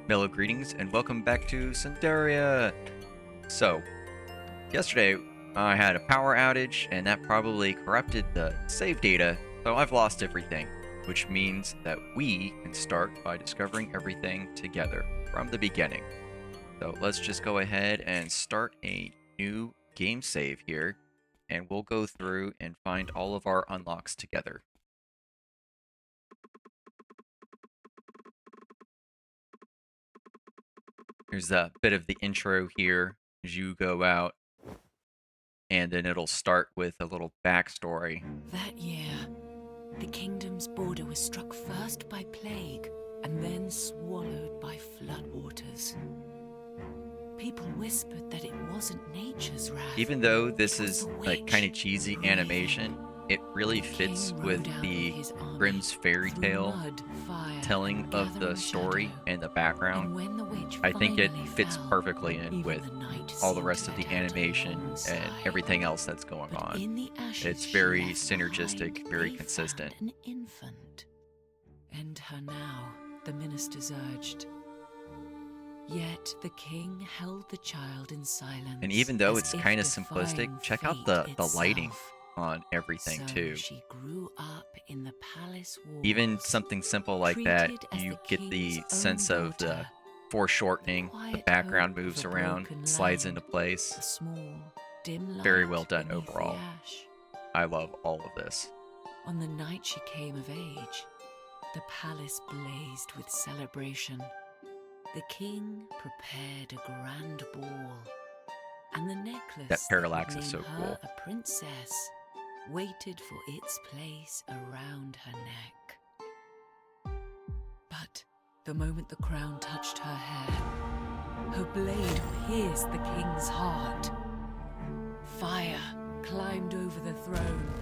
Mellow greetings and welcome back to Cinderia. So, yesterday I had a power outage and that probably corrupted the save data, so I've lost everything, which means that we can start by discovering everything together from the beginning. So let's just go ahead and start a new game save here, and we'll go through and find all of our unlocks together. Here's a bit of the intro here as you go out, and then it'll start with a little backstory. That year, the kingdom's border was struck first by plague and then swallowed by floodwaters. People whispered that it wasn't nature's wrath. Even though this is like kind of cheesy animation, it really fits with the Grimm's fairy tale telling of the story and the background. I think it fits perfectly in with all the rest of the animation and everything else that's going on. It's very synergistic, very consistent. An infant. End her now, the ministers urged. Yet the king held the child in silence. And even though it's kind of simplistic, check out the lighting on everything too. She grew up in the palace walls, even something simple like that, you get the sense of the foreshortening, the background moves around, slides into place. Small, dim very well done overall. I love all of this. On the night she came of age, the palace blazed with celebration. The king prepared a grand ball, and the necklace that parallax is so cool. A princess waited for its place around her neck. But the moment the crown touched her hair, her blade pierced the king's heart. Fire climbed over the throne,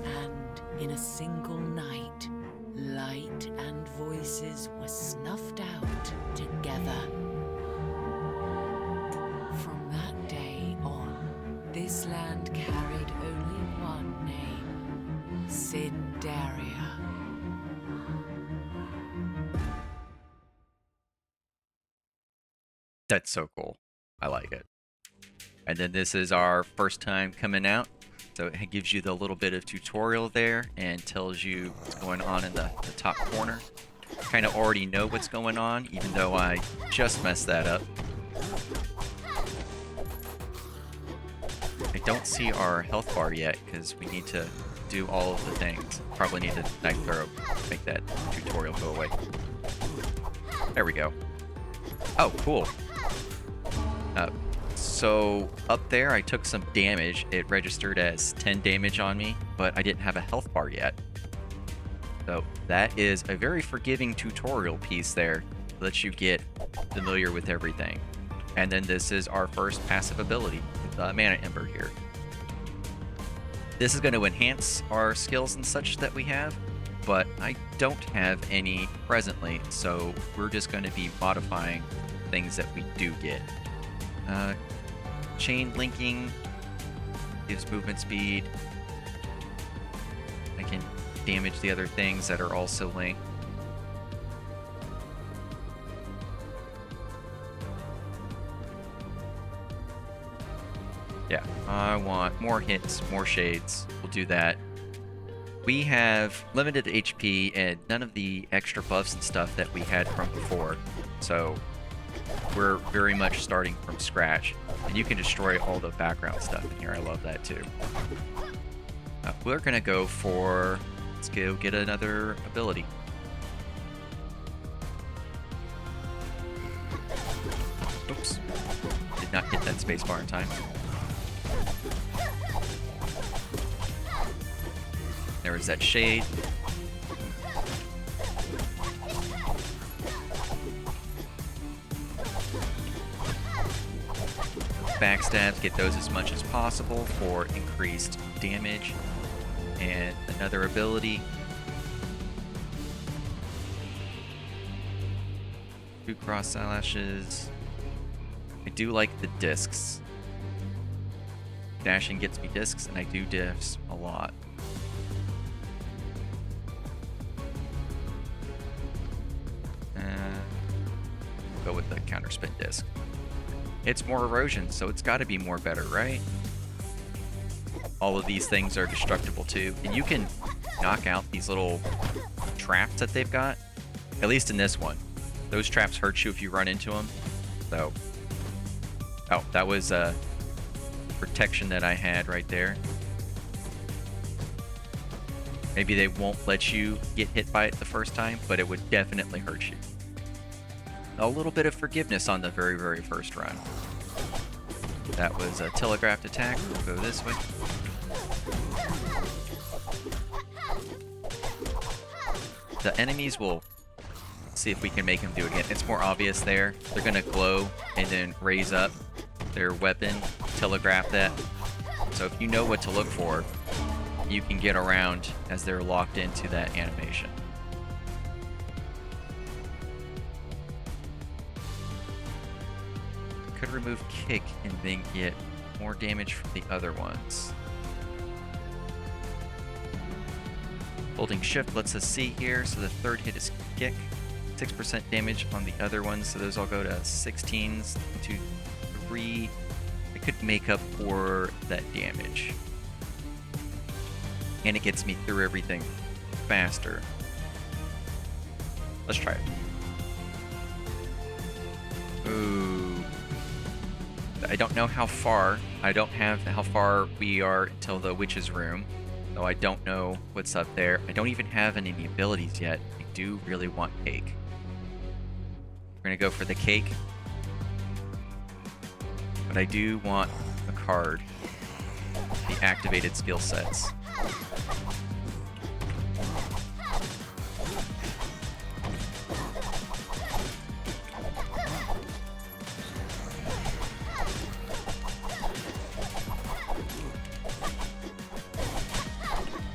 and in a single night, light and voices were snuffed out together. From that day on, this land carried only one name: Cinderia. That's so cool. I like it. And then this is our first time coming out, so it gives you the little bit of tutorial there and tells you what's going on in the top corner. Kind of already know what's going on, even though I just messed that up. I don't see our health bar yet because we need to do all of the things. Probably need to knife throw, make that tutorial go away. There we go. Oh, cool. So up there I took some damage. It registered as 10 damage on me, but I didn't have a health bar yet. So that is a very forgiving tutorial piece there. Lets you get familiar with everything. And then this is our first passive ability, the Mana Ember here. This is going to enhance our skills and such that we have, but I don't have any presently, so we're just going to be modifying things that we do get. Chain linking gives movement speed. I can damage the other things that are also linked. Yeah, I want more hits, more shades. We'll do that. We have limited HP and none of the extra buffs and stuff that we had from before. So we're very much starting from scratch. And you can destroy all the background stuff in here. I love that too. We're going to go for... let's go get another ability. Oops. Did not hit that spacebar in time. There is that shade. Backstabs, get those as much as possible for increased damage. And another ability. 2 cross eyelashes. I do like the discs. Dashing gets me discs, and I do discs a lot. go with the counter spin disc. It's more erosion, so it's got to be more better, right? All of these things are destructible too, and you can knock out these little traps that they've got. At least in this one, those traps hurt you if you run into them. So, oh, that was protection that I had right there. Maybe they won't let you get hit by it the first time, but it would definitely hurt you. A little bit of forgiveness on the very, very first run. That was a telegraphed attack. We'll go this way. The enemies will see if we can make them do it again. It's more obvious there. They're going to glow and then raise up their weapon, telegraph that. So if you know what to look for, you can get around as they're locked into that animation. Could remove kick and then get more damage from the other ones. Holding shift lets us see here, so the third hit is kick. 6% damage on the other ones, so those all go to 16s, 2, 3. It could make up for that damage. And it gets me through everything faster. Let's try it. Ooh. I don't know how far. I don't have how far we are until the witch's room. So I don't know what's up there. I don't even have any abilities yet. I do really want cake. We're gonna go for the cake. But I do want a card. The activated skill sets.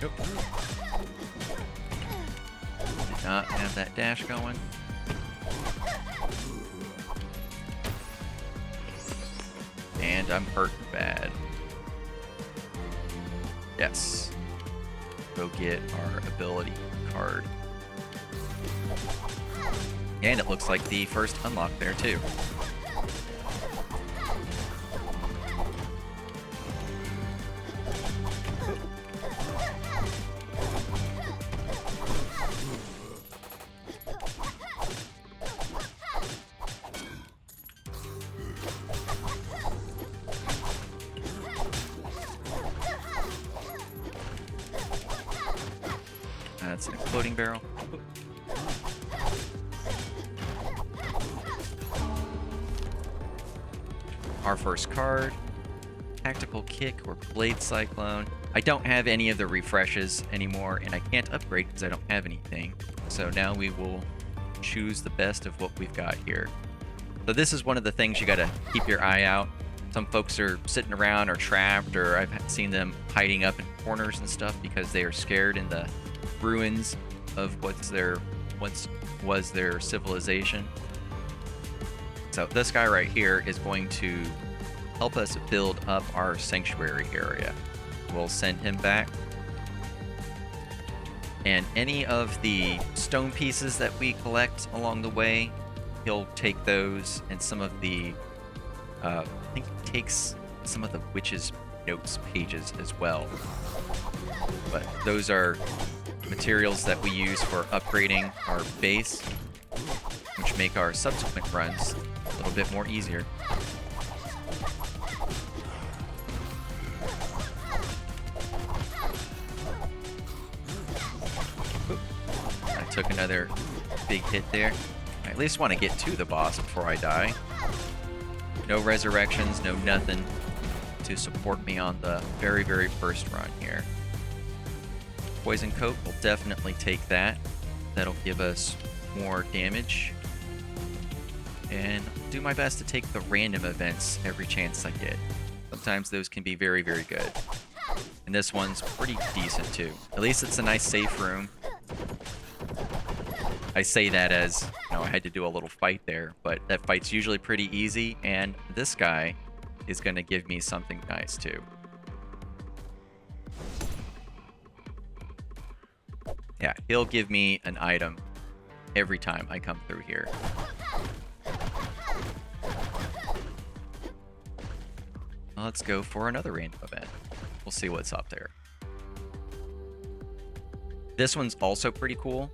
Nope. Did not have that dash going. And I'm hurting bad. Yes. Go get our ability card. And it looks like the first unlock there too. That's an exploding barrel. Our first card. Tactical Kick or Blade Cyclone. I don't have any of the refreshes anymore, and I can't upgrade because I don't have anything. So now we will choose the best of what we've got here. So this is one of the things you gotta keep your eye out. Some folks are sitting around or trapped, or I've seen them hiding up in corners and stuff because they are scared in the ruins of once was their civilization. So this guy right here is going to help us build up our sanctuary area. We'll send him back. And any of the stone pieces that we collect along the way, he'll take those, and some of the I think he takes some of the witch's notes pages as well. But those are materials that we use for upgrading our base, which make our subsequent runs a little bit more easier. I took another big hit there. I at least want to get to the boss before I die. No resurrections, no nothing to support me on the very, very first run here. Poison Coat will definitely take that. That'll give us more damage. And I'll do my best to take the random events every chance I get. Sometimes those can be very, very good. And this one's pretty decent too. At least it's a nice safe room. I say that as, you know, I had to do a little fight there, but that fight's usually pretty easy, and this guy is going to give me something nice too. Yeah, he'll give me an item every time I come through here. Let's go for another random event. We'll see what's up there. This one's also pretty cool.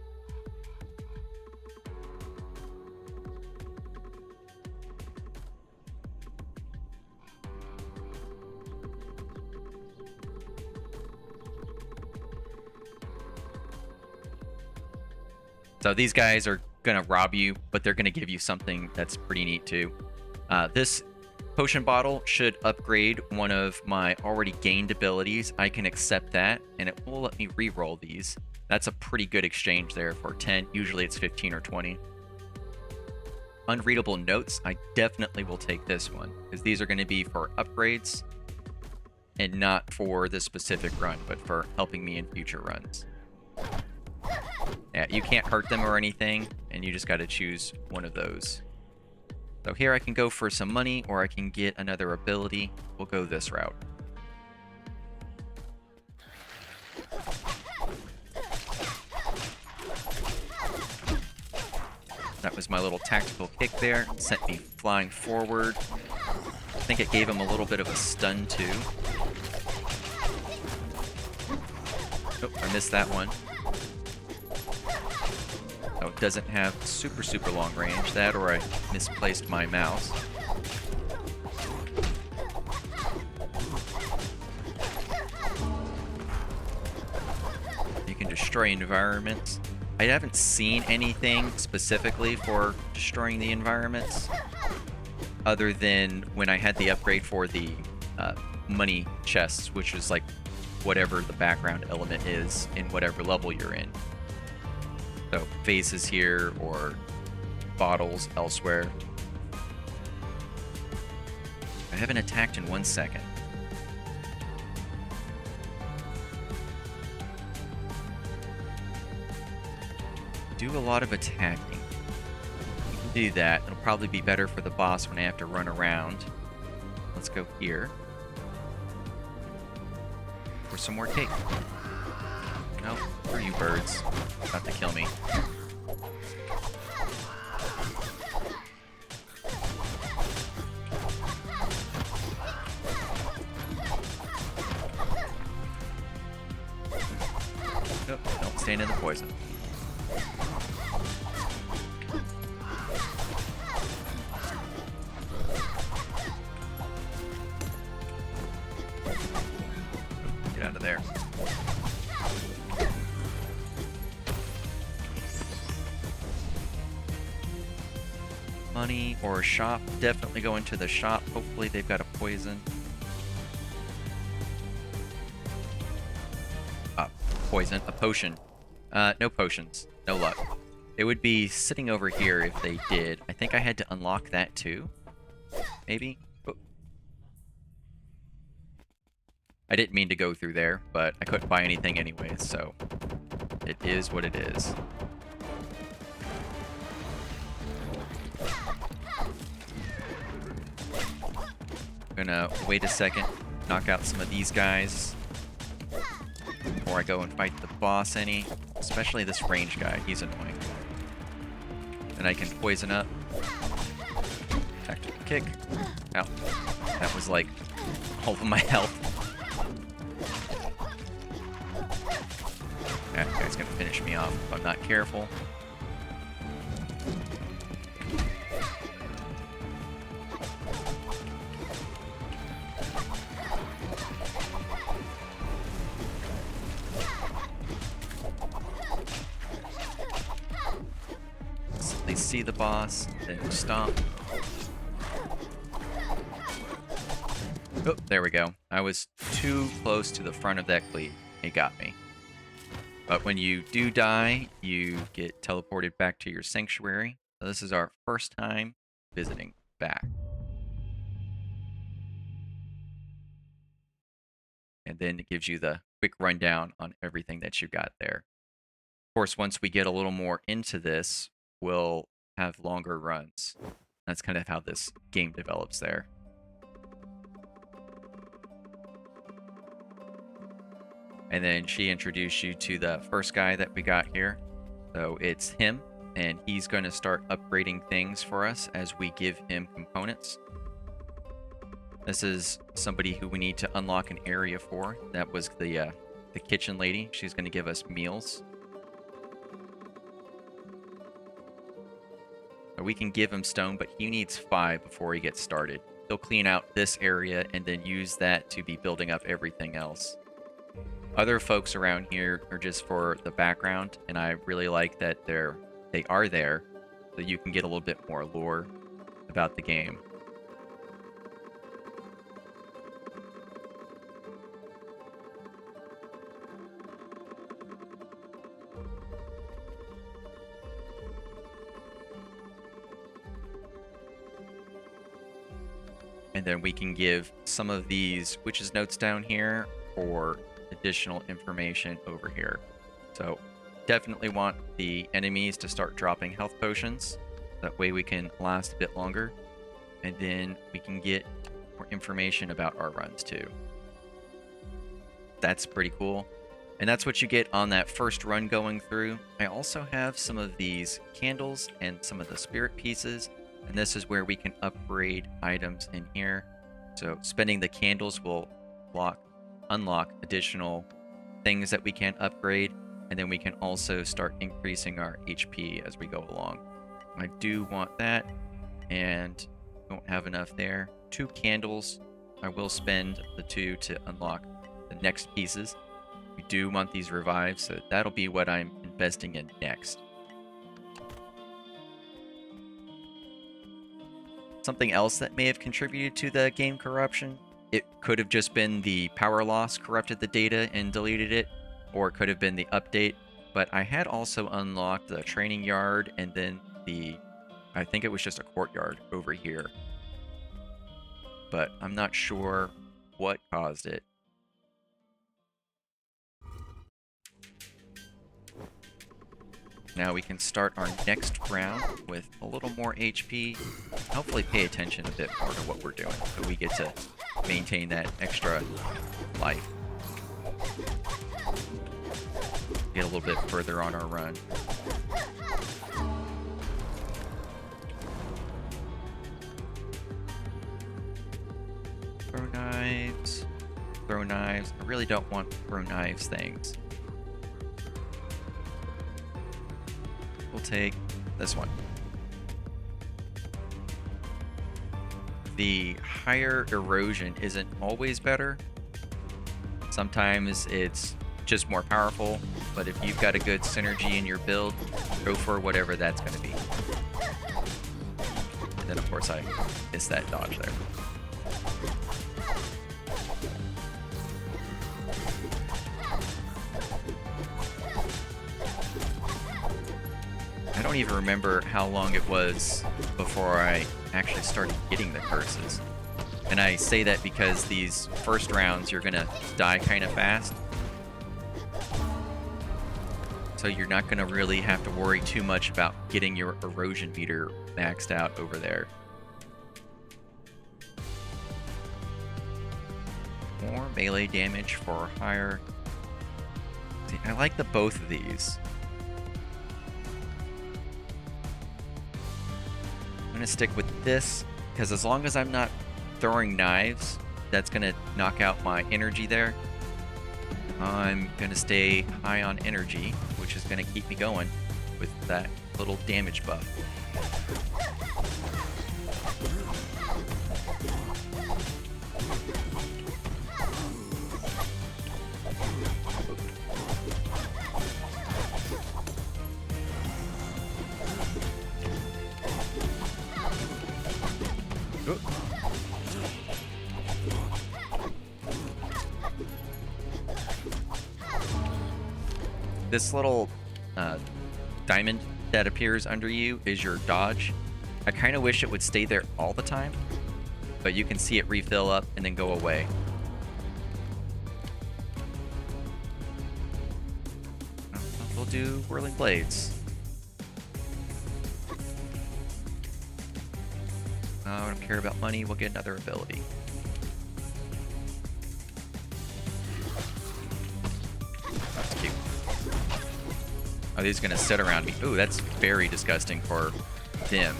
So these guys are going to rob you, but they're going to give you something that's pretty neat too. This potion bottle should upgrade one of my already gained abilities. I can accept that, and it will let me re-roll these. That's a pretty good exchange there for 10. Usually it's 15 or 20. Unreadable notes, I definitely will take this one, because these are going to be for upgrades and not for this specific run, but for helping me in future runs. Yeah, you can't hurt them or anything, and you just got to choose one of those. So here I can go for some money, or I can get another ability. We'll go this route. That was my little tactical kick there. It sent me flying forward. I think it gave him a little bit of a stun too. Oh, I missed that one. Oh, it doesn't have super long range. That, or I misplaced my mouse. You can destroy environments. I haven't seen anything specifically for destroying the environments, other than when I had the upgrade for the money chests, which is like whatever the background element is in whatever level you're in. So vases here or bottles elsewhere. I haven't attacked in 1 second. Do a lot of attacking. You can do that. It'll probably be better for the boss when I have to run around. Let's go here. For some more cake. No, where are you birds? About to kill me. Nope, don't stand in the poison. Get out of there. Money or a shop. Definitely go into the shop. Hopefully they've got a poison. Poison. A potion. No potions. No luck. It would be sitting over here if they did. I think I had to unlock that too. Maybe? Oh. I didn't mean to go through there, but I couldn't buy anything anyways, so it is what it is. Gonna wait a second, knock out some of these guys before I go and fight the boss any. Especially this range guy, he's annoying. And I can poison up. Tactical kick. Ow. That was like all of my health. That guy's gonna finish me off if I'm not careful. They see the boss, then stomp. Oh, there we go. I was too close to the front of that cleat. It got me. But when you do die, you get teleported back to your sanctuary. So this is our first time visiting back. And then it gives you the quick rundown on everything that you got there. Of course, once we get a little more into this, we'll have longer runs. That's kind of how this game develops there. And then she introduced you to the first guy that we got here. So it's him, and he's going to start upgrading things for us as we give him components. This is somebody who we need to unlock an area for. That was the kitchen lady. She's going to give us meals. We can give him stone, but he needs 5 before he gets started. He'll clean out this area and then use that to be building up everything else. Other folks around here are just for the background, and I really like that they are there so you can get a little bit more lore about the game. And then we can give some of these witches' notes down here for additional information over here. So definitely want the enemies to start dropping health potions. That way we can last a bit longer. And then we can get more information about our runs too. That's pretty cool. And that's what you get on that first run going through. I also have some of these candles and some of the spirit pieces. And this is where we can upgrade items in here. So spending the candles will unlock additional things that we can upgrade. And then we can also start increasing our HP as we go along. I do want that, and don't have enough there. 2 candles. I will spend the 2 to unlock the next pieces. We do want these revives, so that'll be what I'm investing in next. Something else that may have contributed to the game corruption, it could have just been the power loss corrupted the data and deleted it, or it could have been the update. But I had also unlocked the training yard and then I think it was just a courtyard over here. But I'm not sure what caused it. Now we can start our next round with a little more HP. Hopefully pay attention a bit more to what we're doing so we get to maintain that extra life. Get a little bit further on our run. Throw knives. Throw knives. I really don't want throw knives things. We'll take this one. The higher erosion isn't always better. Sometimes it's just more powerful, but if you've got a good synergy in your build, go for whatever that's going to be. And then of course I missed that dodge there. I don't even remember how long it was before I actually started getting the curses. And I say that because these first rounds you're gonna die kind of fast. So you're not gonna really have to worry too much about getting your erosion meter maxed out over there. More melee damage for higher. See, I like the both of these. I'm gonna stick with this because as long as I'm not throwing knives, that's gonna knock out my energy there. I'm gonna stay high on energy, which is gonna keep me going with that little damage buff. This little diamond that appears under you is your dodge. I kind of wish it would stay there all the time, but you can see it refill up and then go away. We'll do Whirling Blades. I don't care about money, we'll get another ability. That's cute. Oh, he's gonna sit around me. Ooh, that's very disgusting for them.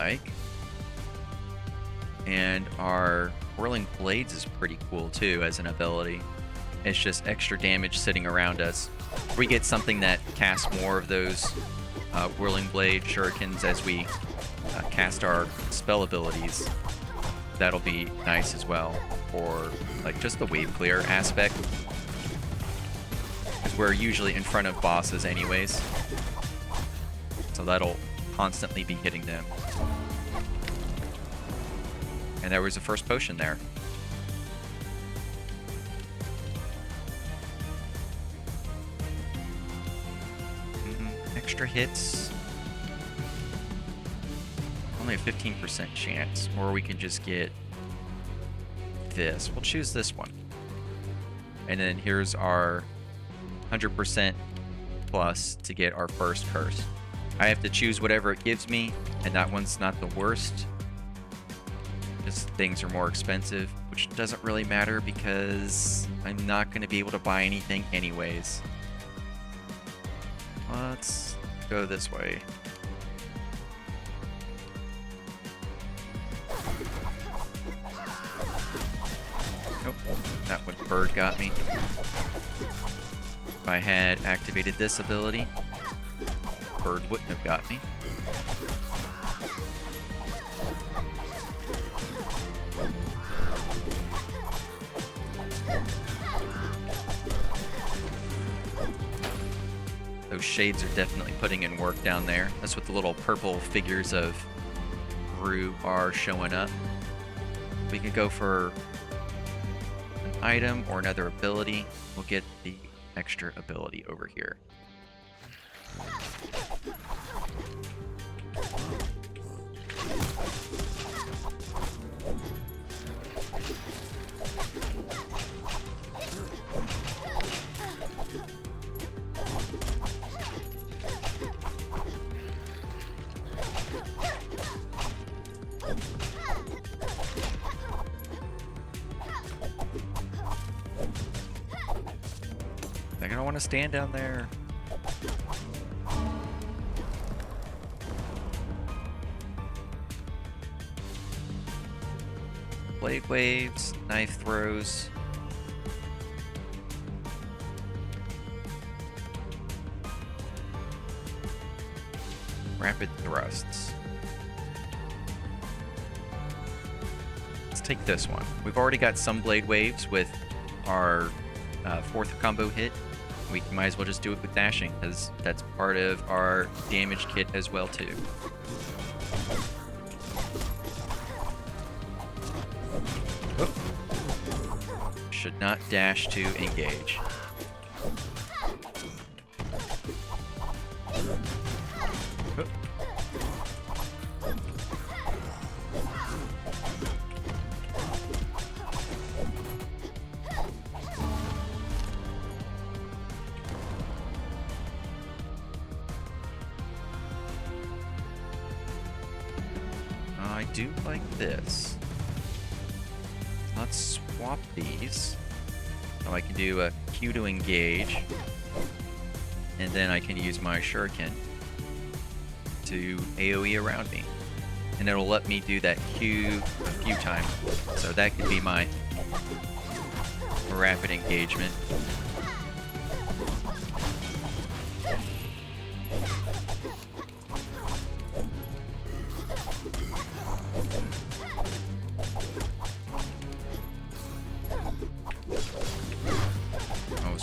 like. And our Whirling Blades is pretty cool too as an ability. It's just extra damage sitting around us. We get something that casts more of those Whirling Blade shurikens as we cast our spell abilities. That'll be nice as well for like just the wave clear aspect. Because we're usually in front of bosses anyways. So that'll constantly be hitting them. And there was the first potion there. Extra hits. Only a 15% chance. Or we can just get this. We'll choose this one. And then here's our 100% plus to get our first curse. I have to choose whatever it gives me, and that one's not the worst. Just things are more expensive, which doesn't really matter because I'm not going to be able to buy anything anyways. Let's go this way. Nope, that one bird got me. If I had activated this ability, bird wouldn't have got me. Those shades are definitely putting in work down there. That's what the little purple figures of Rue are showing up. We can go for an item or another ability. We'll get the extra ability over here. They're gonna want to stand down there. Blade waves, knife throws. Rapid thrusts. Let's take this one. We've already got some blade waves with our fourth combo hit. We might as well just do it with dashing because that's part of our damage kit as well too. Oh. Should not dash to engage. Oh. I do like this. Let's swap these. So I can do a Q to engage. And then I can use my shuriken to AoE around me. And it'll let me do that Q a few times. So that could be my rapid engagement.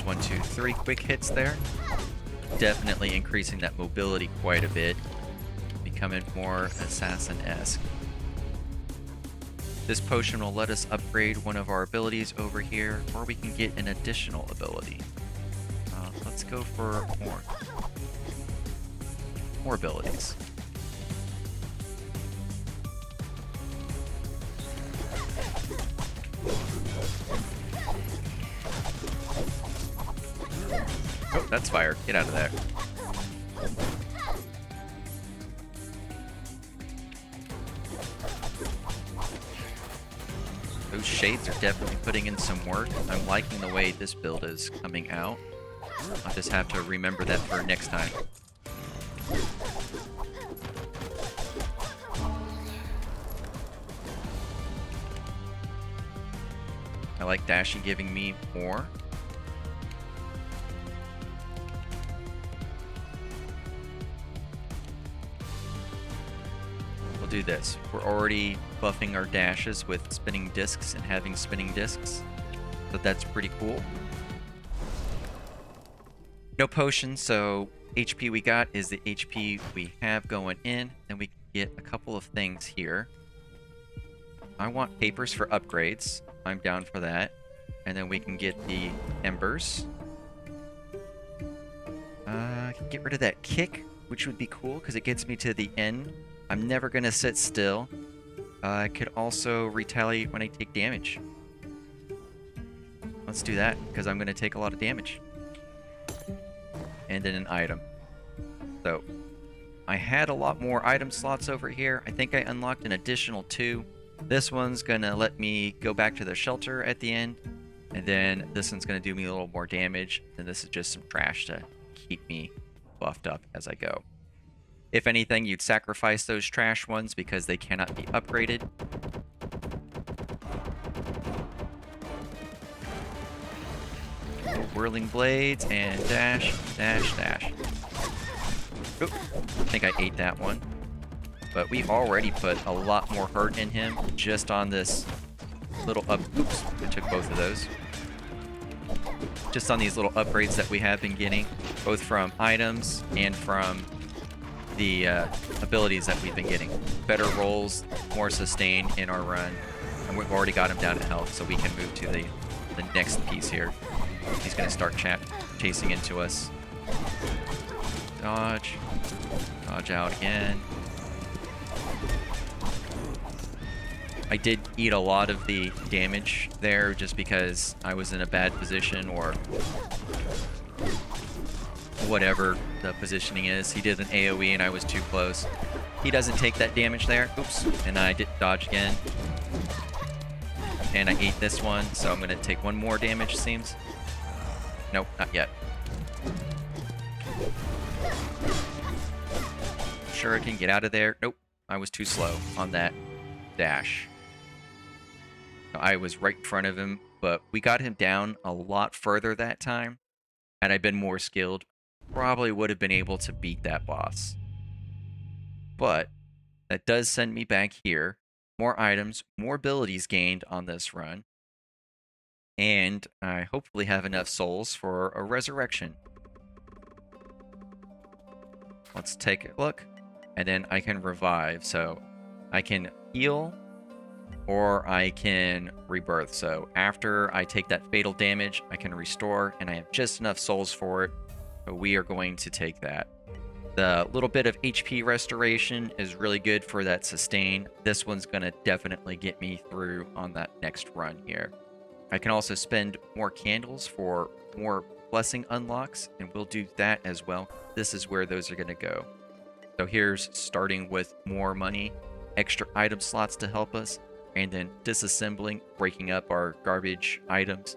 One, two, three quick hits there. Definitely increasing that mobility quite a bit. Becoming more assassin-esque. This potion will let us upgrade one of our abilities over here, or we can get an additional ability. Let's go for more abilities. Oh, that's fire. Get out of there. Those shades are definitely putting in some work. I'm liking the way this build is coming out. I'll just have to remember that for next time. like dashing giving me more. We'll do this. We're already buffing our dashes with spinning discs and having spinning discs, so that's pretty cool. No potions, so HP we got is the HP we have going in. Then we can get a couple of things here. I want papers for upgrades. I'm down for that. And then we can get the embers. I can get rid of that kick, which would be cool because it gets me to the end. I'm never going to sit still. I could also retaliate when I take damage. Let's do that because I'm going to take a lot of damage. And then an item. So I had a lot more item slots over here. I think I unlocked an additional 2. This one's going to let me go back to the shelter at the end. And then this one's going to do me a little more damage. And this is just some trash to keep me buffed up as I go. If anything, you'd sacrifice those trash ones because they cannot be upgraded. Whirling blades and dash, dash, dash. Oop, I think I ate that one. But we already put a lot more hurt in him just on this little up. Oops, I took both of those. Just on these little upgrades that we have been getting, both from items and from the abilities that we've been getting. Better rolls, more sustain in our run, and we've already got him down to health, so we can move to the next piece here. He's going to start chasing into us. Dodge. Dodge out again. I did eat a lot of the damage there just because I was in a bad position or whatever the positioning is. He did an AoE and I was too close. He doesn't take that damage there. Oops. And I did dodge again. And I ate this one, so I'm going to take one more damage, seems. Nope, not yet. Sure, I can get out of there. Nope, I was too slow on that dash. I was right in front of him, but we got him down a lot further that time. Had I been more skilled, probably would have been able to beat that boss. But that does send me back here. More items, more abilities gained on this run. And I hopefully have enough souls for a resurrection. Let's take a look. And then I can revive. So I can heal or I can rebirth. So after I take that fatal damage, I can restore. And I have just enough souls for it. So we are going to take that. The little bit of HP restoration is really good for that sustain. This one's going to definitely get me through on that next run here. I can also spend more candles for more blessing unlocks, and we'll do that as well. This is where those are going to go. So here's starting with more money, extra item slots to help us, and then disassembling, breaking up our garbage items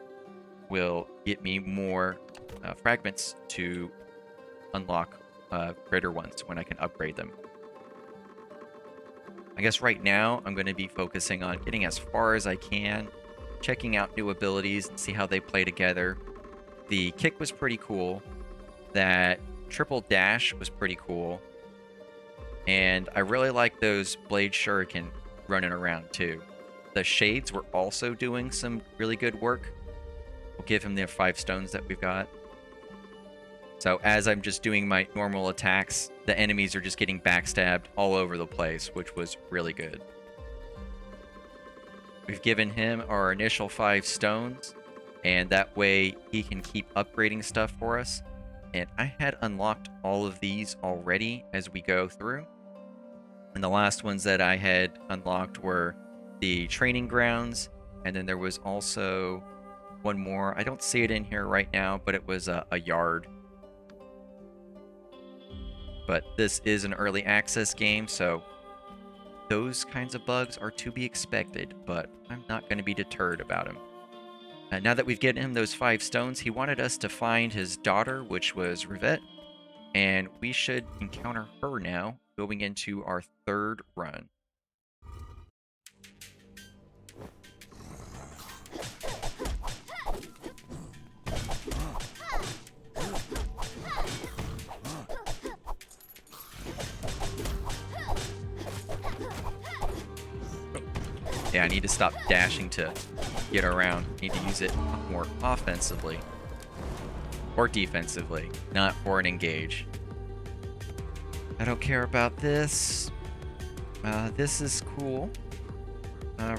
will get me more fragments to unlock greater ones when I can upgrade them. I guess right now I'm going to be focusing on getting as far as I can, checking out new abilities and see how they play together. The kick was pretty cool. That triple dash was pretty cool. And I really like those blade shuriken running around too. The shades were also doing some really good work. We'll give him the 5 stones that we've got. So as I'm just doing my normal attacks, the enemies are just getting backstabbed all over the place, which was really good. We've given him our initial 5 stones, and that way he can keep upgrading stuff for us. And I had unlocked all of these already as we go through. And the last ones that I had unlocked were the training grounds, and then there was also one more. I don't see it in here right now, but it was a yard. But this is an early access game, so those kinds of bugs are to be expected, but I'm not going to be deterred about them. Now that we've given him those 5 stones, he wanted us to find his daughter, which was Rivette, and we should encounter her now, going into our 3rd run. Yeah, I need to stop dashing to get around. I need to use it more offensively. Or defensively, not for an engage. I don't care about this. This is cool.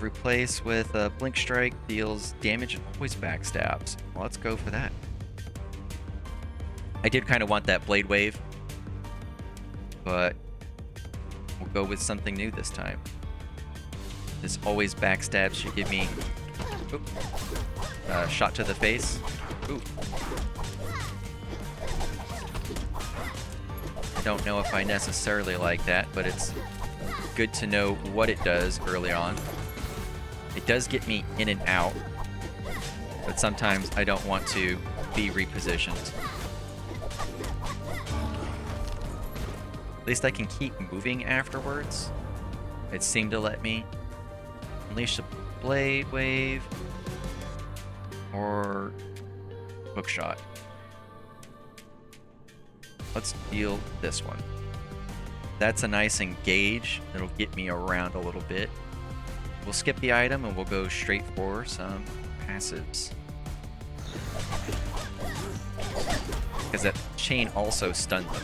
Replace with Blink Strike, deals damage and always backstabs. Well, let's go for that. I did kind of want that Blade Wave, but we'll go with something new this time. This always backstabs should give me shot to the face. Ooh. I don't know if I necessarily like that, but it's good to know what it does early on. It does get me in and out, but sometimes I don't want to be repositioned. At least I can keep moving afterwards. It seemed to let me. Unleash a Blade Wave or Hookshot. Let's deal this one. That's a nice engage. It'll get me around a little bit. We'll skip the item and we'll go straight for some passives. Because that chain also stunned them.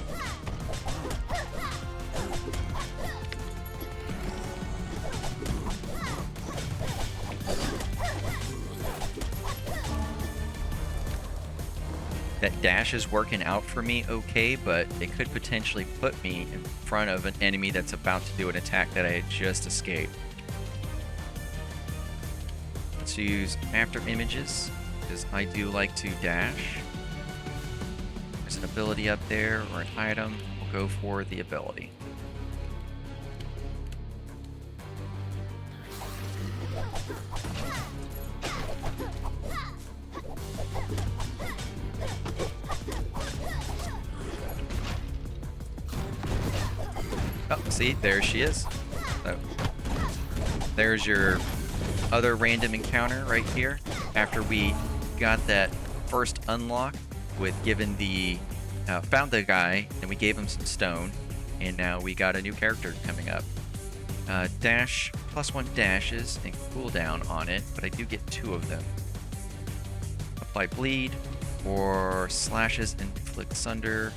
That dash is working out for me okay, but it could potentially put me in front of an enemy that's about to do an attack that I had just escaped. Let's use After Images, because I do like to dash. There's an ability up there, or an item. We'll go for the ability. Oh, see, there she is. So, there's your other random encounter right here. After we got that first unlock with giving the found the guy, and we gave him some stone, and now we got a new character coming up. Dash +1 dashes and cooldown on it, but I do get 2 of them. Apply bleed or slashes and inflict sunder.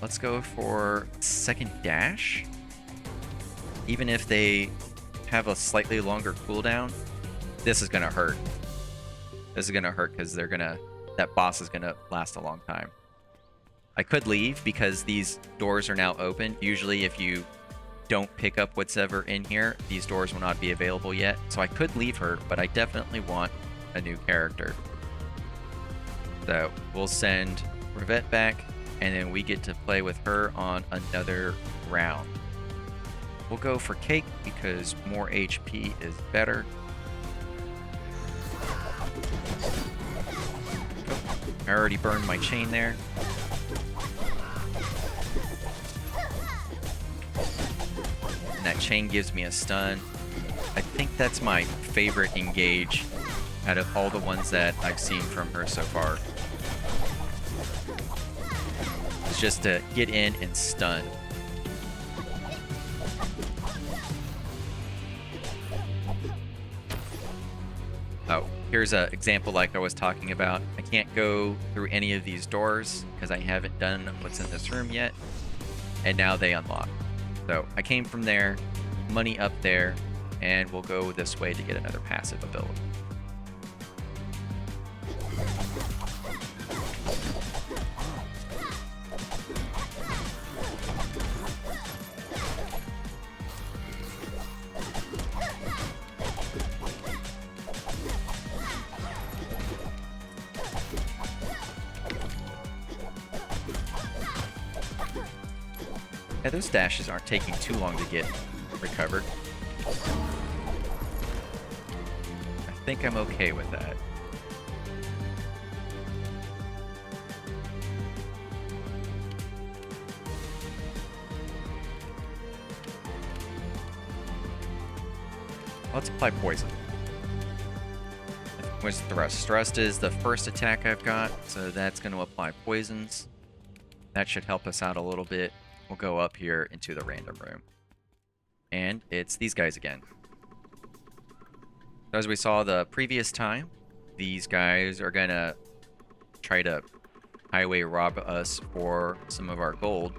Let's go for second dash. Even if they have a slightly longer cooldown, this is gonna hurt. This is gonna hurt because that boss is gonna last a long time. I could leave because these doors are now open. Usually if you don't pick up what's ever in here, these doors will not be available yet. So I could leave her, but I definitely want a new character. So we'll send Revette back, and then we get to play with her on another round. We'll go for Cake because more HP is better. I already burned my chain there. And that chain gives me a stun. I think that's my favorite engage out of all the ones that I've seen from her so far. It's just to get in and stun. Oh, here's an example like I was talking about. I can't go through any of these doors because I haven't done what's in this room yet. And now they unlock. So I came from there, money up there, and we'll go this way to get another passive ability. Yeah, those dashes aren't taking too long to get recovered. I think I'm okay with that. Let's apply poison. Where's Thrust? Thrust is the first attack I've got, so that's going to apply poisons. That should help us out a little bit. We'll go up here into the random room. And it's these guys again. As we saw the previous time, these guys are gonna try to highway rob us for some of our gold.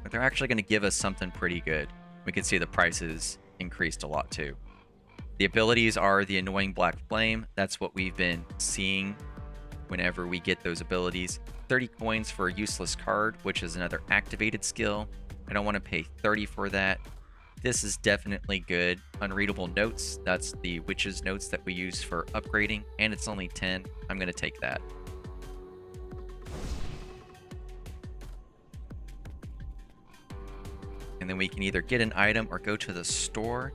But they're actually gonna give us something pretty good. We can see the prices increased a lot too. The abilities are the annoying black flame. That's what we've been seeing whenever we get those abilities. 30 coins for a useless card, which is another activated skill. I don't want to pay 30 for that. This is definitely good. Unreadable notes, that's the witch's notes that we use for upgrading, and it's only 10. I'm going to take that. And then we can either get an item or go to the store.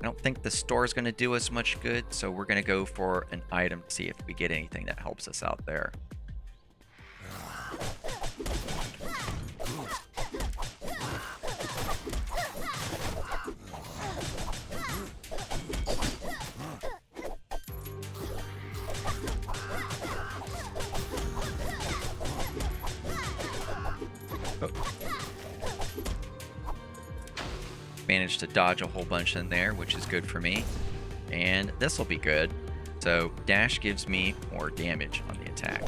I don't think the store is going to do us much good, so we're going to go for an item to see if we get anything that helps us out there. Managed to dodge a whole bunch in there, which is good for me. And this will be good. So dash gives me more damage on the attack.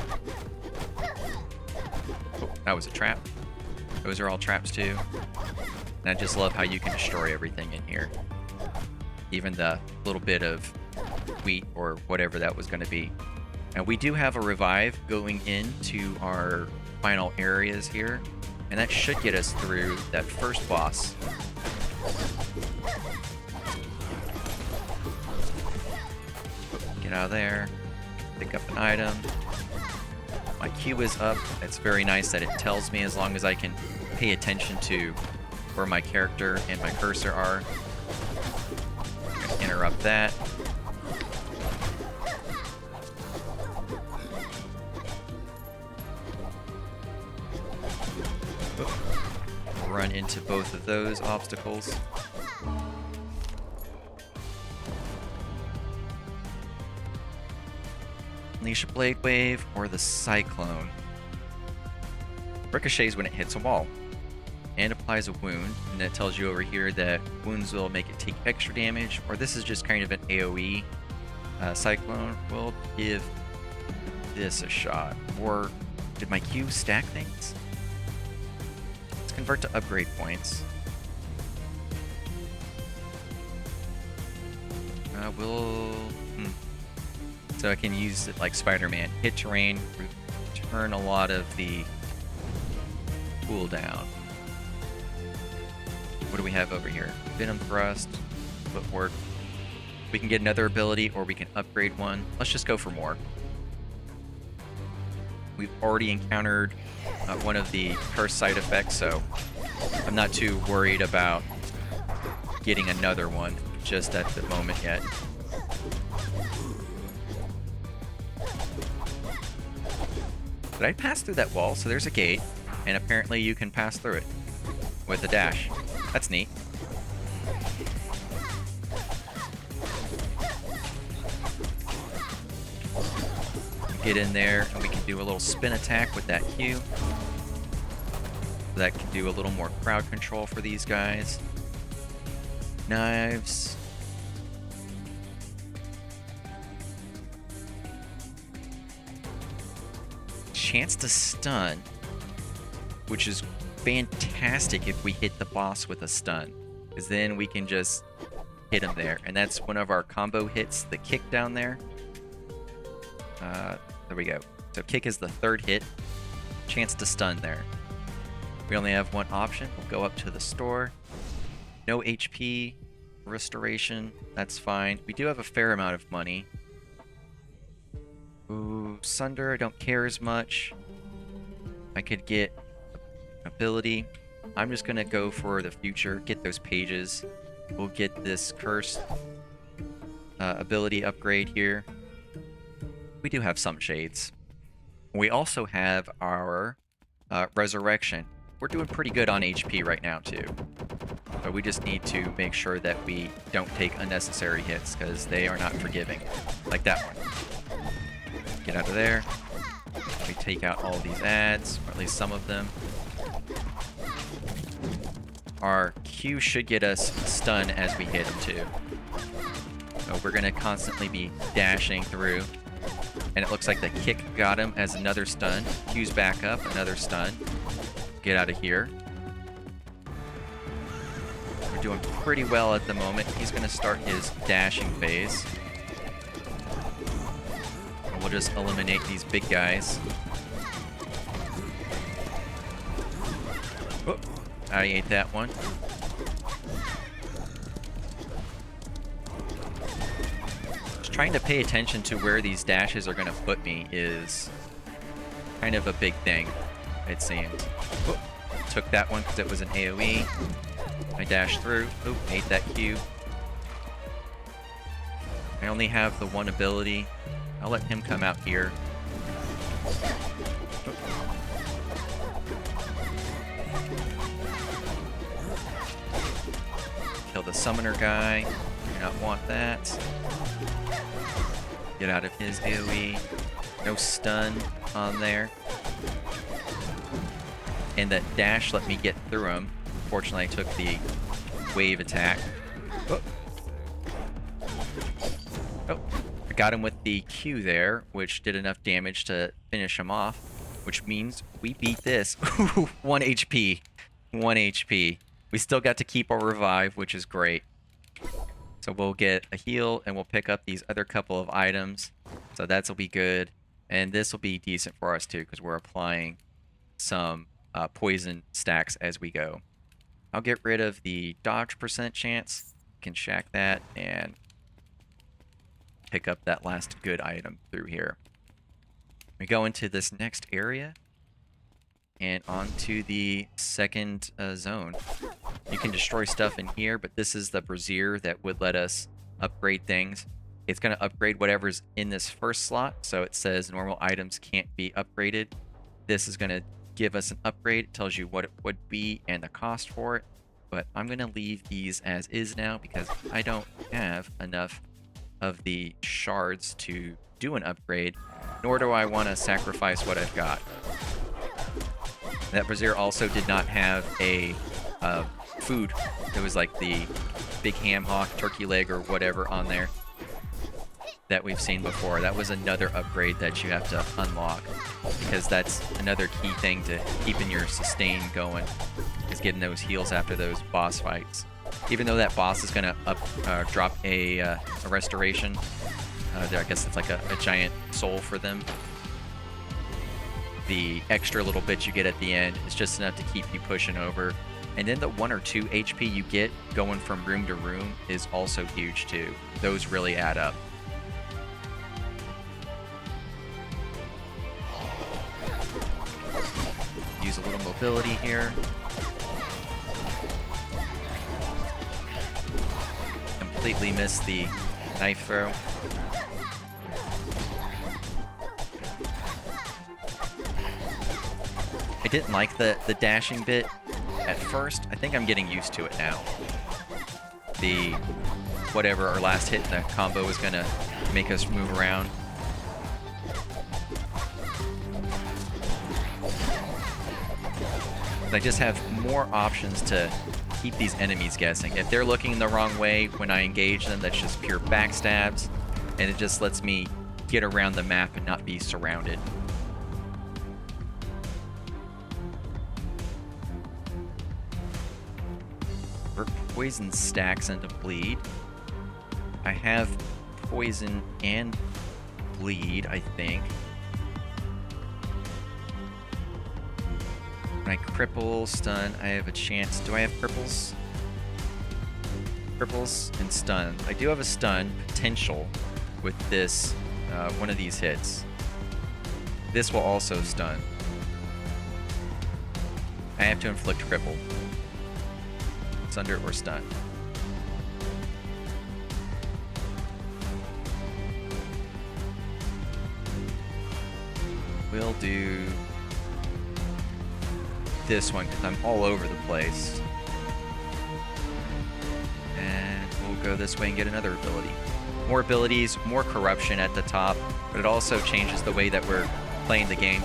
Oh, that was a trap. Those are all traps too. And I just love how you can destroy everything in here. Even the little bit of wheat or whatever that was going to be. And we do have a revive going into our final areas here. And that should get us through that first boss. Get out of there. Pick up an item. My Q is up. It's very nice that it tells me as long as I can pay attention to where my character and my cursor are. I'm gonna interrupt that. Run into both of those obstacles. Unleash a Blade Wave or the Cyclone. Ricochets when it hits a wall and applies a wound, and that tells you over here that wounds will make it take extra damage, or this is just kind of an AoE. Cyclone will give this a shot. Or did my Q stack things? Let's convert to upgrade points. So I can use it like Spider-Man. Hit terrain, return a lot of the cooldown. What do we have over here? Venom Thrust, Footwork. We can get another ability or we can upgrade one. Let's just go for more. We've already encountered one of the curse side effects, so I'm not too worried about getting another one just at the moment yet. Did I pass through that wall? So there's a gate, and apparently you can pass through it with a dash. That's neat. Get in there, and we can do a little spin attack with that Q. That can do a little more crowd control for these guys. Knives. Chance to stun, which is fantastic if we hit the boss with a stun, because then we can just hit him there, and that's one of our combo hits, the kick down there. There we go. So kick is the third hit. Chance to stun there. We only have one option. We'll go up to the store. No HP restoration. That's fine. We do have a fair amount of money. Ooh, Sunder, I don't care as much. I could get ability. I'm just gonna go for the future, get those pages. We'll get this cursed ability upgrade here. We do have some shades. We also have our resurrection. We're doing pretty good on HP right now too. But we just need to make sure that we don't take unnecessary hits, because they are not forgiving. Like that one. Get out of there. We take out all these ads, or at least some of them. Our Q should get us stun as we hit him too. So we're gonna constantly be dashing through. And it looks like the kick got him as another stun. Q's back up, another stun. Get out of here. We're doing pretty well at the moment. He's gonna start his dashing phase. And we'll just eliminate these big guys. Oh, I ate that one. Just trying to pay attention to where these dashes are going to put me is kind of a big thing, it seems. Oh, took that one because it was an AoE. I dashed through. Oh, ate that Q. I only have the one ability. I'll let him come out here. Kill the summoner guy. Do not want that. Get out of his AoE. No stun on there. And that dash let me get through him. Fortunately, I took the wave attack. Oh. Oh, I got him with the Q there, which did enough damage to finish him off, which means we beat this. 1 HP. 1 HP. We still got to keep our revive, which is great. So we'll get a heal, and we'll pick up these other couple of items. So that'll be good. And this will be decent for us, too, because we're applying some poison stacks as we go. I'll get rid of the dodge % chance. Can shack that and pick up that last good item through here. We go into this next area and onto the second zone. You can destroy stuff in here, but this is the brazier that would let us upgrade things. It's going to upgrade whatever's in this first slot, so it says normal items can't be upgraded. This is going to give us an upgrade. It tells you what it would be and the cost for it, but I'm going to leave these as is now because I don't have enough of the shards to do an upgrade, nor do I want to sacrifice what I've got. That brazier also did not have a food. It was like the big ham hock, turkey leg, or whatever on there that we've seen before. That was another upgrade that you have to unlock, because that's another key thing to keeping your sustain going, is getting those heals after those boss fights. Even though that boss is going to drop a restoration, I guess it's like a giant soul for them. The extra little bit you get at the end is just enough to keep you pushing over. And then the 1 or 2 HP you get going from room to room is also huge too. Those really add up. Use a little mobility here. Completely missed the knife throw. I didn't like the dashing bit at first. I think I'm getting used to it now. The whatever our last hit in the combo is gonna make us move around. I just have more options to keep these enemies guessing. If they're looking the wrong way when I engage them, that's just pure backstabs, and it just lets me get around the map and not be surrounded. Poison stacks into bleed. I have poison and bleed, I think. When I cripple, stun, I have a chance. Do I have cripples? Cripples and stun. I do have a stun potential with this, one of these hits. This will also stun. I have to inflict cripple. Sunder or stun. We'll do this one because I'm all over the place. And we'll go this way and get another ability. More abilities, more corruption at the top, but it also changes the way that we're playing the game.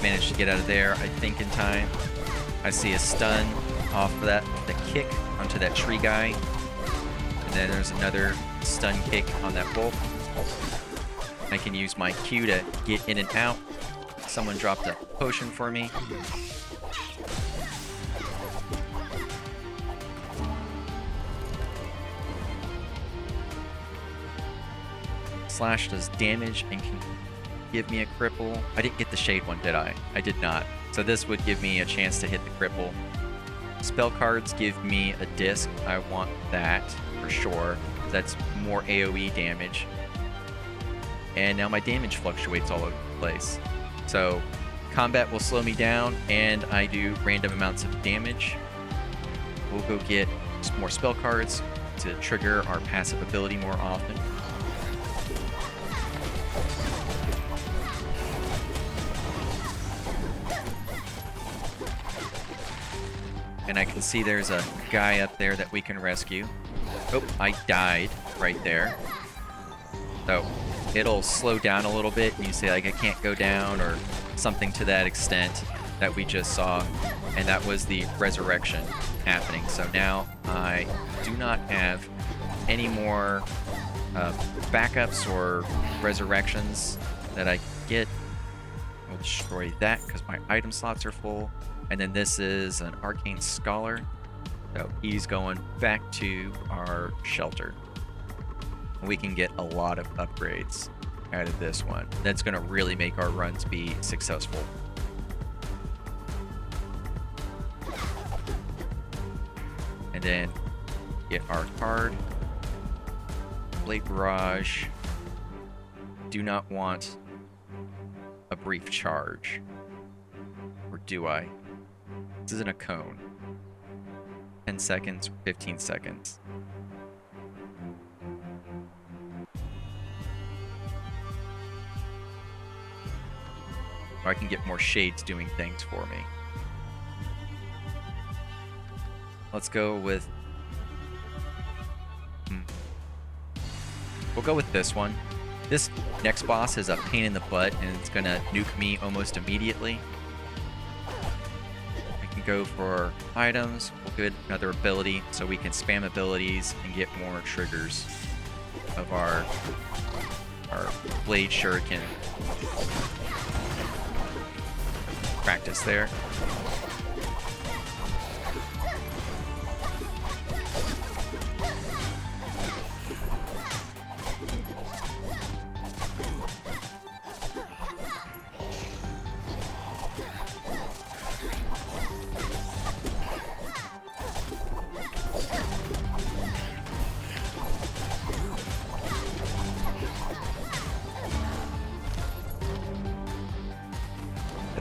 managed to get out of there, I think, in time. I see a stun off of that, the kick onto that tree guy. And then there's another stun kick on that wolf. I can use my Q to get in and out. Someone dropped a potion for me. Slash does damage and can give me a cripple. I didn't get the shade one, did I? I did not. So this would give me a chance to hit the cripple. Spell cards give me a disc. I want that for sure. That's more AoE damage. And now my damage fluctuates all over the place. So combat will slow me down and I do random amounts of damage. We'll go get some more spell cards to trigger our passive ability more often. And I can see there's a guy up there that we can rescue. Oh, I died right there. So it'll slow down a little bit and you say like I can't go down or something to that extent that we just saw. And that was the resurrection happening. So now I do not have any more backups or resurrections that I get. I'll destroy that because my item slots are full. And then this is an Arcane Scholar. So he's going back to our shelter. We can get a lot of upgrades out of this one. That's going to really make our runs be successful. And then get our card. Blade Barrage. Do not want a brief charge. Or do I? This isn't a cone. 10 seconds, 15 seconds. Or I can get more shades doing things for me. Let's go with... We'll go with this one. This next boss is a pain in the butt and it's gonna nuke me almost immediately. Go for items. We'll get another ability so we can spam abilities and get more triggers of our blade shuriken. Practice there.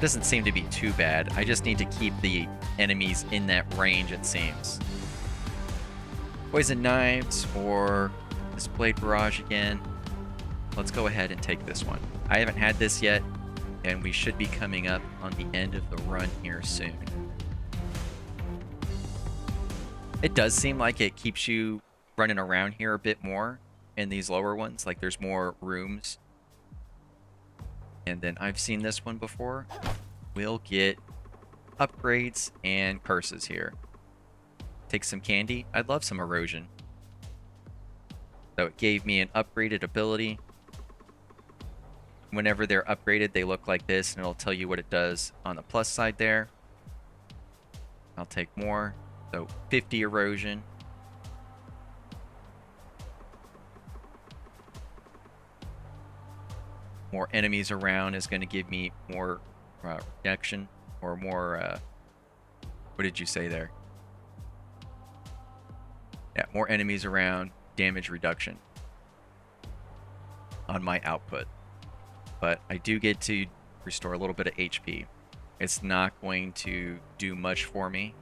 Doesn't seem to be too bad. I just need to keep the enemies in that range, it seems. Poison Knives or this Blade Barrage again. Let's go ahead and take this one. I haven't had this yet, and we should be coming up on the end of the run here soon. It does seem like it keeps you running around here a bit more in these lower ones, like there's more rooms. And then I've seen this one before. We'll get upgrades and curses here. Take some candy. I'd love some erosion. So it gave me an upgraded ability. Whenever they're upgraded, they look like this, and it'll tell you what it does on the plus side there. I'll take more. So 50 erosion. More enemies around is going to give me more reduction or more what did you say there? Yeah, more enemies around, damage reduction on my output. But I do get to restore a little bit of HP. It's not going to do much for me.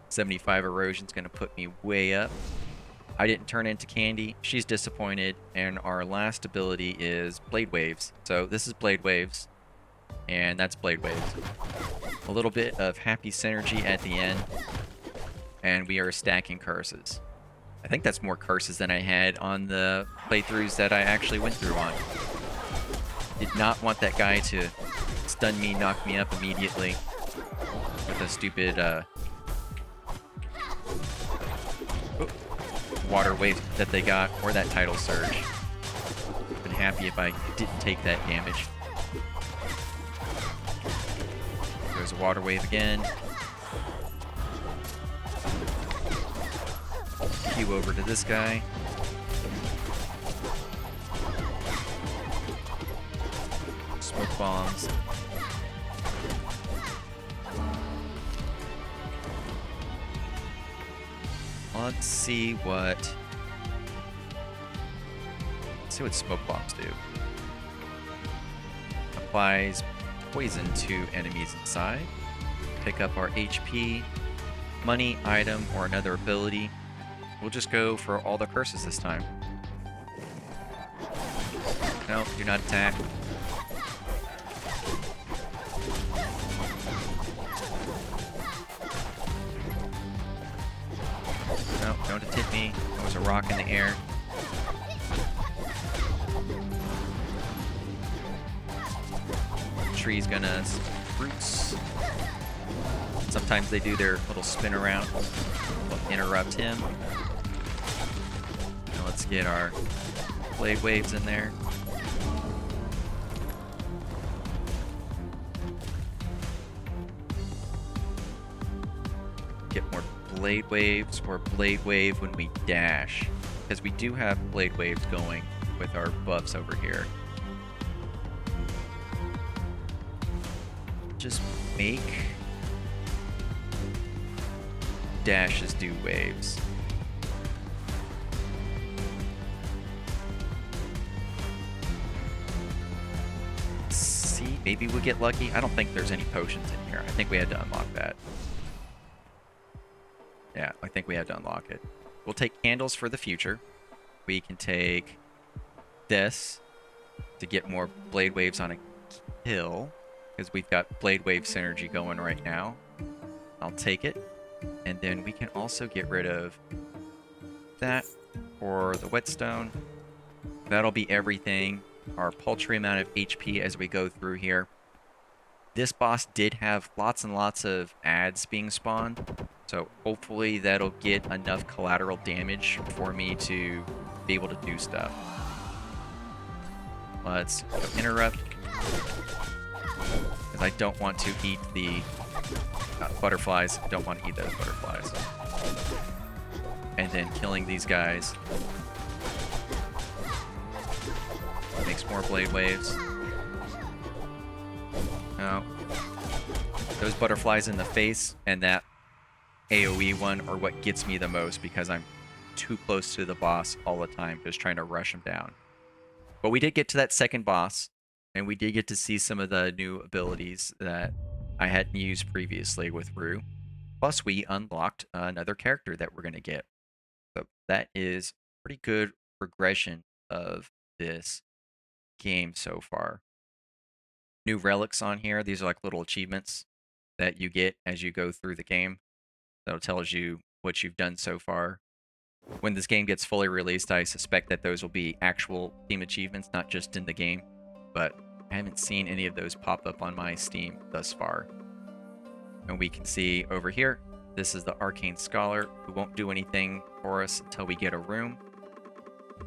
75 erosion is going to put me way up. I didn't turn into Candy. She's disappointed. And our last ability is Blade Waves. So this is Blade Waves. And that's Blade Waves. A little bit of happy synergy at the end. And we are stacking curses. I think that's more curses than I had on the playthroughs that I actually went through on. Did not want that guy to stun me, knock me up immediately with a stupid water wave that they got, or that tidal surge. Been happy if I didn't take that damage. There's a water wave again. Q over to this guy. Smoke bombs. Let's see what smoke bombs do. Applies poison to enemies inside. Pick up our HP, money, item, or another ability. We'll just go for all the curses this time. No, do not attack. No, don't hit me. There was a rock in the air. Tree's gonna roots. Sometimes they do their little spin around. We'll interrupt him. Now let's get our blade waves in there. Get more blade waves, or blade wave when we dash, because we do have blade waves going with our buffs over here. Just make dashes do waves. See, maybe we'll get lucky. I don't think there's any potions in here. I think we had to unlock that. Yeah, I think we had to unlock it. We'll take candles for the future. We can take this to get more blade waves on a kill, because we've got blade wave synergy going right now. I'll take it. And then we can also get rid of that for the whetstone. That'll be everything. Our paltry amount of HP as we go through here. This boss did have lots and lots of ads being spawned, so hopefully that'll get enough collateral damage for me to be able to do stuff. Let's go interrupt, because I don't want to eat the butterflies. I don't want to eat those butterflies. And then killing these guys makes more blade waves. No. Those butterflies in the face and that AoE one are what gets me the most, because I'm too close to the boss all the time, just trying to rush him down. But we did get to that second boss, and we did get to see some of the new abilities that I hadn't used previously with Rue. Plus, we unlocked another character that we're going to get. So that is pretty good progression of this game so far. New relics on here. These are like little achievements that you get as you go through the game. That tells you what you've done so far. When this game gets fully released, I suspect that those will be actual Steam achievements, not just in the game. But I haven't seen any of those pop up on my Steam thus far. And we can see over here, this is the Arcane Scholar, who won't do anything for us until we get a room.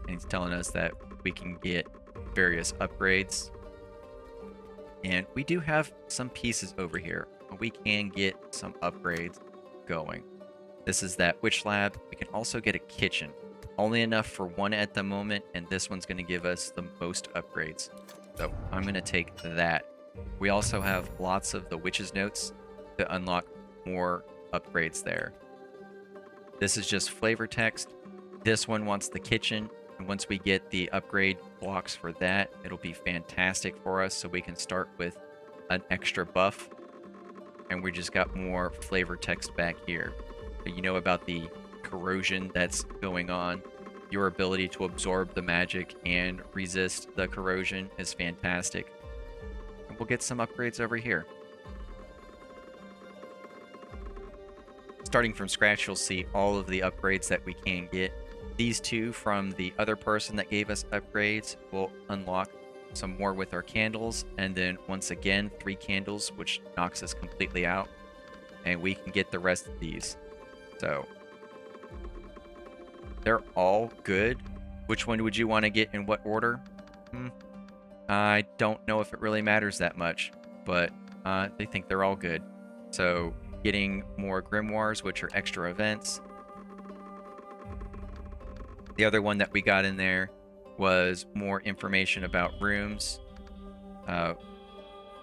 And he's telling us that we can get various upgrades. And we do have some pieces over here. We can get some upgrades going. This is that witch lab. We can also get a kitchen. Only enough for one at the moment, and this one's going to give us the most upgrades. So I'm going to take that. We also have lots of the witch's notes to unlock more upgrades there. This is just flavor text. This one wants the kitchen, and once we get the upgrade blocks for that, it'll be fantastic for us, so we can start with an extra buff. And we just got more flavor text back here. So you know about the corrosion that's going on. Your ability to absorb the magic and resist the corrosion is fantastic. And we'll get some upgrades over here. Starting from scratch, you'll see all of the upgrades that we can get. These two from the other person that gave us upgrades will unlock some more with our candles, and then once again 3 candles, which knocks us completely out, and we can get the rest of these. So they're all good. Which one would you want to get in what order? I don't know if it really matters that much, but they think they're all good. So getting more grimoires, which are extra events. The other one that we got in there was more information about rooms.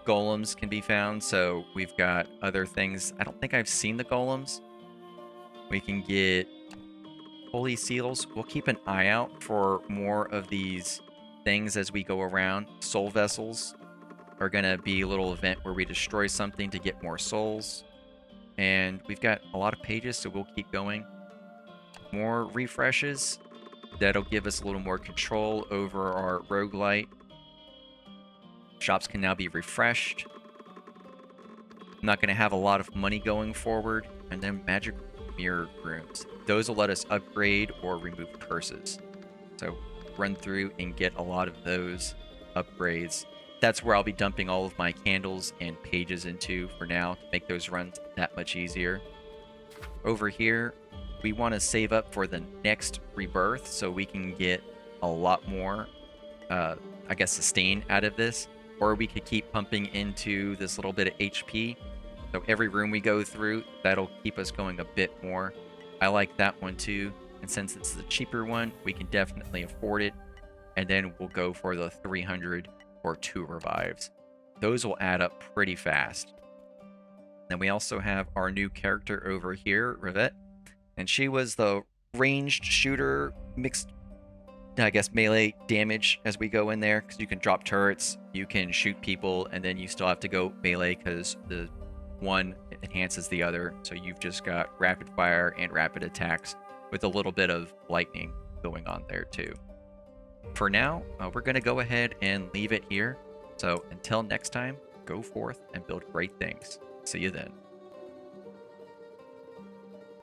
Golems can be found, so we've got other things. I don't think I've seen the golems. We can get holy seals. We'll keep an eye out for more of these things as we go around. Soul vessels are going to be a little event where we destroy something to get more souls. And we've got a lot of pages, so we'll keep going. More refreshes. That'll give us a little more control over our roguelite. Shops can now be refreshed. I'm not going to have a lot of money going forward. And then magic mirror rooms. Those will let us upgrade or remove curses. So run through and get a lot of those upgrades. That's where I'll be dumping all of my candles and pages into for now to make those runs that much easier. Over here, we want to save up for the next rebirth so we can get a lot more, I guess, sustain out of this. Or we could keep pumping into this little bit of HP. So every room we go through, that'll keep us going a bit more. I like that one too. And since it's the cheaper one, we can definitely afford it. And then we'll go for the 300 or 2 revives. Those will add up pretty fast. Then we also have our new character over here, Rivette. And she was the ranged shooter, mixed, I guess, melee damage as we go in there. Because you can drop turrets, you can shoot people, and then you still have to go melee because the one enhances the other. So you've just got rapid fire and rapid attacks with a little bit of lightning going on there too. For now, we're going to go ahead and leave it here. So until next time, go forth and build great things. See you then.